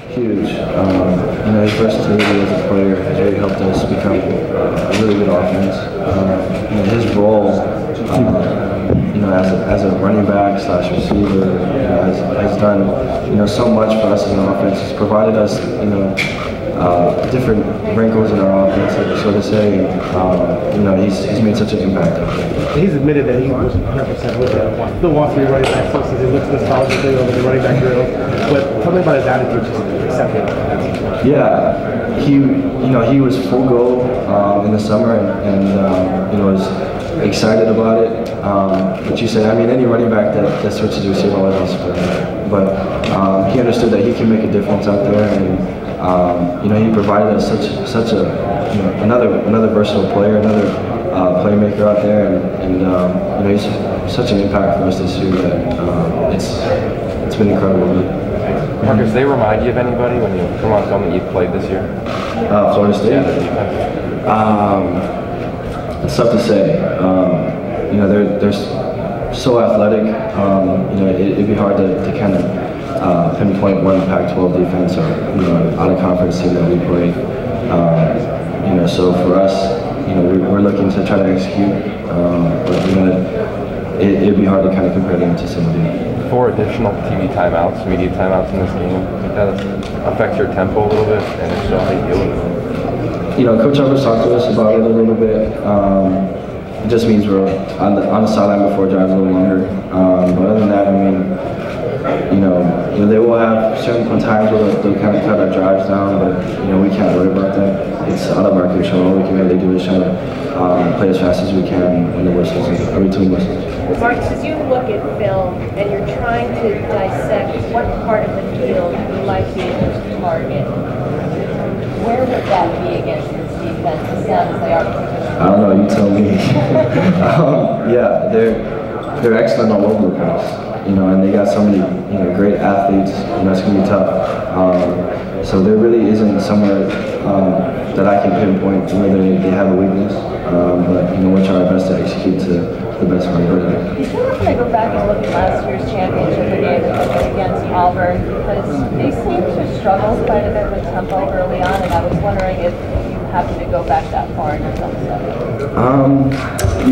Huge. His versatility as a player has really helped us become a really good offense. His role, as a running back / receiver, has done so much for us as an offense. He's provided us different wrinkles in our offense, so to say. He's made such an impact out there. He's admitted that he was 100% with it. Still wants to be running back since he looks nostalgically over the running back drill. But tell me about his attitude, just accepting it. Yeah, he was full go in the summer, and was excited about it. But you said, any running back that switches to receiver always wants to play. But he understood that he can make a difference out there, and he provided us such a another versatile player, another playmaker out there, and he's such an impact for us this year that it's been incredible. Marcus, they remind you of anybody when you come on film that you've played this year? Florida State? It's tough to say. They're so athletic. It'd be hard to kind of pinpoint one Pac-12 defense or out of conference team that we play. So for us, we're looking to try to execute, but it'd be hard to kind of compare them to somebody. 4 additional TV timeouts, media timeouts in this game. Does that affect your tempo a little bit? And if so, how do you deal with it? Coach Hubbard's talked to us about it a little bit. It just means we're on the sideline before drives a little longer. But other than that, they will have certain times where they'll kind of cut our drives down, but we can't worry about that. It's out of our control. All we can really do is try to play as fast as we can when the whistles are between whistles. Marcus, as you look at film and you're trying to dissect what part of the field you might be able to target, where would that be against this defense? As sound as they are. I don't know. You tell me. Yeah, they're excellent all over the place. And they got so many great athletes. It's gonna be tough. So there really isn't somewhere that I can pinpoint whether they have a weakness. But we'll try our best to execute to the best of our ability. You feel like when I go back and look at last year's championship game against Auburn, because they seemed to struggle quite a bit with tempo early on, and I was wondering if you happen to go back that far in your film study.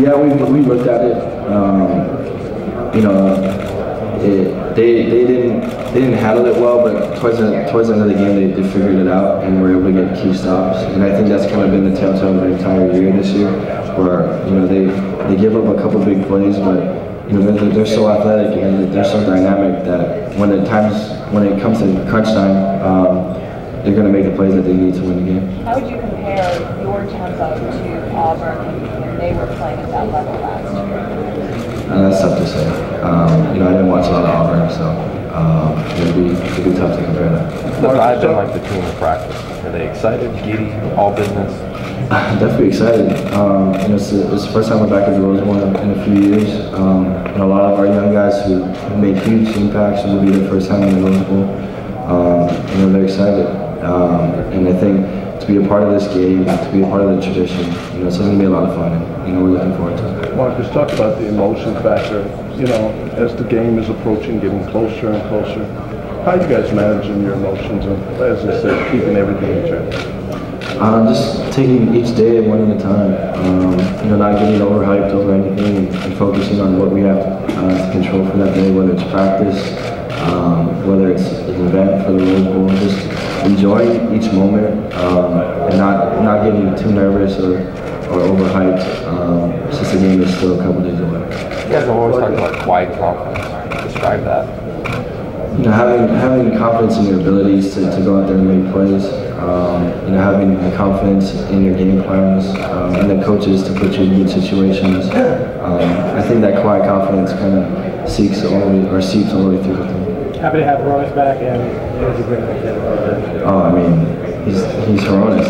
Yeah, we looked at it. They didn't handle it well, but towards the end of the game, they figured it out and were able to get key stops. And I think that's kind of been the telltale of the entire year this year, where they give up a couple big plays, but they're so athletic and they're so dynamic that when it comes to crunch time, they're going to make the plays that they need to win the game. How would you compare your tempo to Auburn when they were playing at that level last year? That's tough to say. I didn't watch a lot of Auburn, so it'd be tough to compare that. What's I've been like the team in practice? Are they excited, giddy, all business? Definitely excited. It's the first time we're back at the Rose Bowl in a few years. A lot of our young guys who have made huge impacts will be their first time in the Rose Bowl. They're excited. And I think to be a part of this game, to be a part of the tradition, it's going to be a lot of fun, and we're looking forward to it. Marcus, talk about the emotion factor, as the game is approaching, getting closer and closer. How are you guys managing your emotions and, as I said, keeping everything in check? Just taking each day one at a time, not getting overhyped over anything and focusing on what we have to control for that day, whether it's practice, whether it's an event for the Rose Bowl, just enjoying each moment and not getting too nervous or overhyped since the game is still a couple days away. You guys have always talked about quiet confidence. Describe that. Having confidence in your abilities to go out there and make plays, having the confidence in your game plans and the coaches to put you in good situations. I think that quiet confidence kind of seeps all the way through the team. Happy to have Ronis back, and it was a great weekend. Oh, he's Horonis.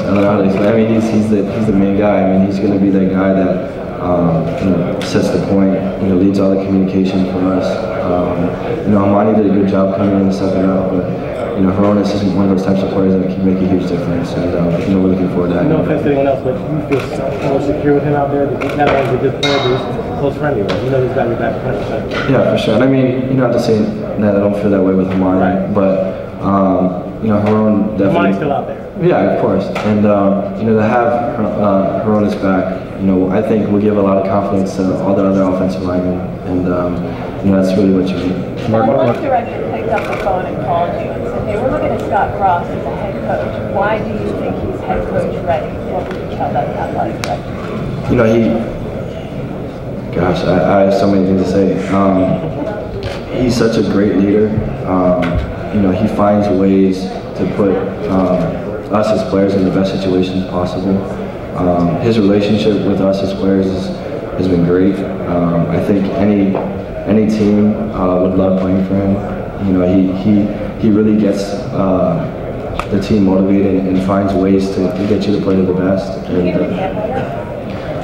He's the main guy. He's going to be that guy that sets the point. Leads all the communication for us. Amani did a good job coming in and stepping up, but Horonis is one of those types of players that can make a huge difference, and we're looking forward to that. No offense to anyone else, but you feel more secure with him out there. Not only is he a good player, but he's a close friend of yours. He's got your back 100%. Yeah, for sure. And not to say that I don't feel that way with Amani, right. But You know, Haron definitely. Money's still out there. Yeah, of course. And you know, to have Haronis back, you know, I think will give a lot of confidence to all the other offensive linemen, and you know, that's really what you need. One director picked up the phone and called you and said, "Hey, we're looking at Scott Frost as a head coach. Why do you think he's head coach ready?" What would you tell that athletic director? You know, gosh, I have so many things to say. He's such a great leader. You know, he finds ways to put us as players in the best situations possible. His relationship with us as players has been great. I think any team would love playing for him. You know, he really gets the team motivated and finds ways to get you to play to the best. And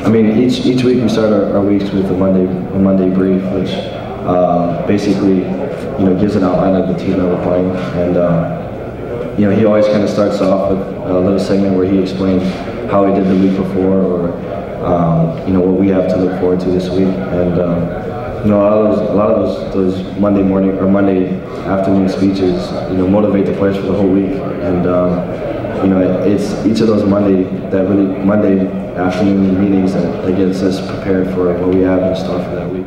I mean, each week we start our weeks with a Monday brief, which basically, you know, gives an outline of the team that we're playing. And you know, he always kind of starts off with a little segment where he explains how he did the week before, or you know, what we have to look forward to this week. And you know, a lot of those Monday morning or Monday afternoon speeches, you know, motivate the players for the whole week. And you know, it's each of those Monday afternoon meetings that gets us prepared for what we have in store for that week.